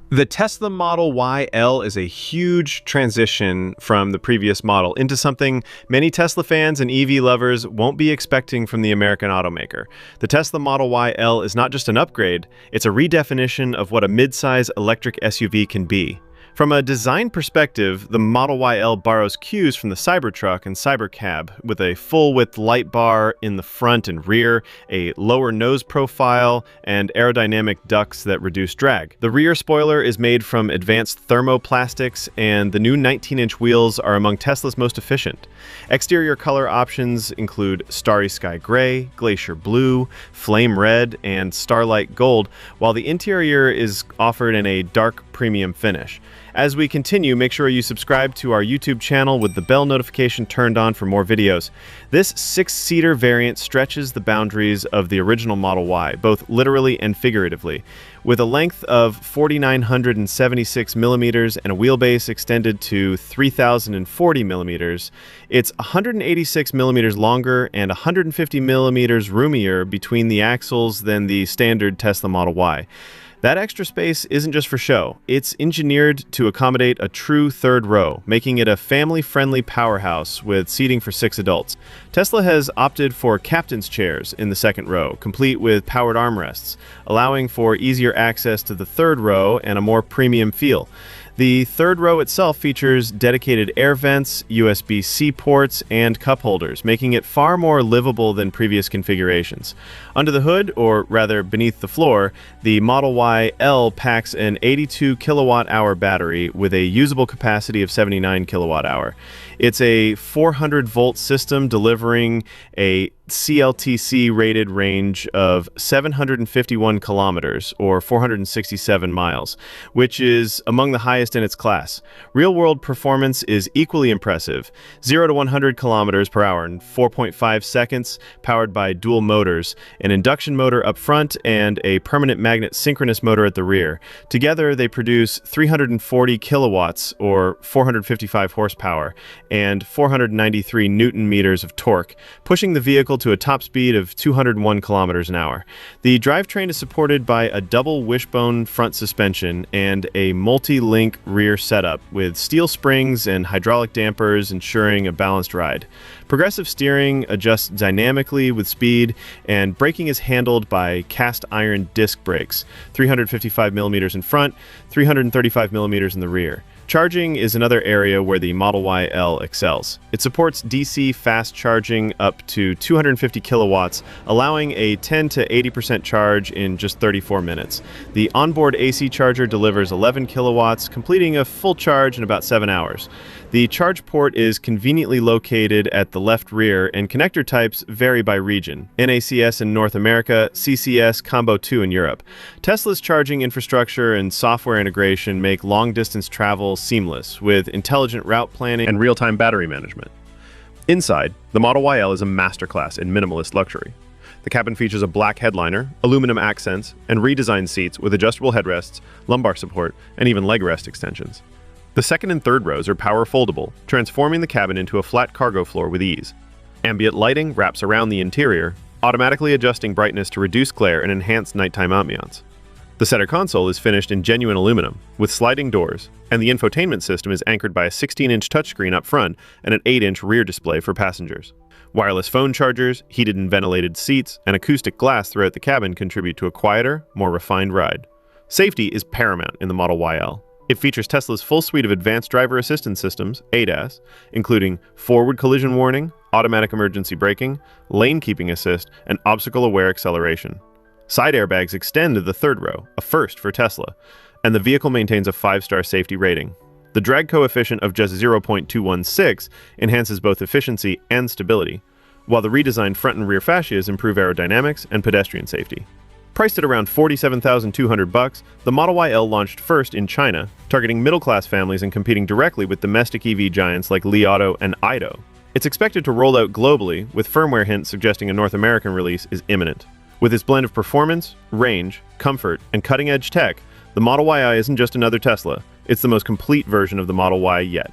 The Tesla Model Y L is a huge transition from the previous model into something many Tesla fans and EV lovers won't be expecting from the American automaker. The Tesla Model Y L is not just an upgrade, it's a redefinition of what a midsize electric SUV can be. From a design perspective, the Model Y L borrows cues from the Cybertruck and Cybercab, with a full-width light bar in the front and rear, a lower nose profile, and aerodynamic ducts that reduce drag. The rear spoiler is made from advanced thermoplastics, and the new 19-inch wheels are among Tesla's most efficient. Exterior color options include Starry Sky Gray, Glacier Blue, Flame Red, and Starlight Gold, while the interior is offered in a dark premium finish. As we continue, make sure you subscribe to our YouTube channel with the bell notification turned on for more videos. This 6-seater variant stretches the boundaries of the original Model Y, both literally and figuratively. With a length of 4,976 millimeters and a wheelbase extended to 3,040 millimeters, it's 186 millimeters longer and 150 millimeters roomier between the axles than the standard Tesla Model Y. That extra space isn't just for show. It's engineered to accommodate a true third row, making it a family-friendly powerhouse with seating for 6 adults. Tesla has opted for captain's chairs in the second row, complete with powered armrests, allowing for easier access to the third row and a more premium feel. The third row itself features dedicated air vents, USB-C ports, and cup holders, making it far more livable than previous configurations. Under the hood, or rather beneath the floor, the Model Y L packs an 82 kilowatt-hour battery with a usable capacity of 79 kilowatt-hour. It's a 400-volt system delivering a CLTC-rated range of 751 kilometers, or 467 miles, which is among the highest in its class. Real-world performance is equally impressive: 0 to 100 kilometers per hour in 4.5 seconds, powered by dual motors, an induction motor up front and a permanent magnet synchronous motor at the rear. Together, they produce 340 kilowatts, or 455 horsepower, and 493 newton meters of torque, pushing the vehicle to a top speed of 201 kilometers an hour. The drivetrain is supported by a double wishbone front suspension and a multi-link rear setup with steel springs and hydraulic dampers, ensuring a balanced ride. Progressive steering adjusts dynamically with speed, and braking is handled by cast iron disc brakes, 355 millimeters in front, 335 millimeters in the rear. Charging is another area where the Model Y L excels. It supports DC fast charging up to 250 kilowatts, allowing a 10 to 80% charge in just 34 minutes. The onboard AC charger delivers 11 kilowatts, completing a full charge in about 7 hours. The charge port is conveniently located at the left rear, and connector types vary by region: NACS in North America, CCS Combo 2 in Europe. Tesla's charging infrastructure and software integration make long-distance travel seamless, with intelligent route planning and real-time battery management. Inside, the Model Y L is a masterclass in minimalist luxury. The cabin features a black headliner, aluminum accents, and redesigned seats with adjustable headrests, lumbar support, and even leg rest extensions. The second and third rows are power foldable, transforming the cabin into a flat cargo floor with ease. Ambient lighting wraps around the interior, automatically adjusting brightness to reduce glare and enhance nighttime ambiance. The center console is finished in genuine aluminum, with sliding doors, and the infotainment system is anchored by a 16-inch touchscreen up front and an 8-inch rear display for passengers. Wireless phone chargers, heated and ventilated seats, and acoustic glass throughout the cabin contribute to a quieter, more refined ride. Safety is paramount in the Model Y L. It features Tesla's full suite of advanced driver assistance systems, ADAS, including forward collision warning, automatic emergency braking, lane keeping assist, and obstacle-aware acceleration. Side airbags extend to the third row, a first for Tesla, and the vehicle maintains a 5-star safety rating. The drag coefficient of just 0.216 enhances both efficiency and stability, while the redesigned front and rear fascias improve aerodynamics and pedestrian safety. Priced at around $47,200, the Model Y L launched first in China, targeting middle-class families and competing directly with domestic EV giants like Li Auto and IDO. It's expected to roll out globally, with firmware hints suggesting a North American release is imminent. With its blend of performance, range, comfort, and cutting-edge tech, the Model Y isn't just another Tesla, it's the most complete version of the Model Y yet.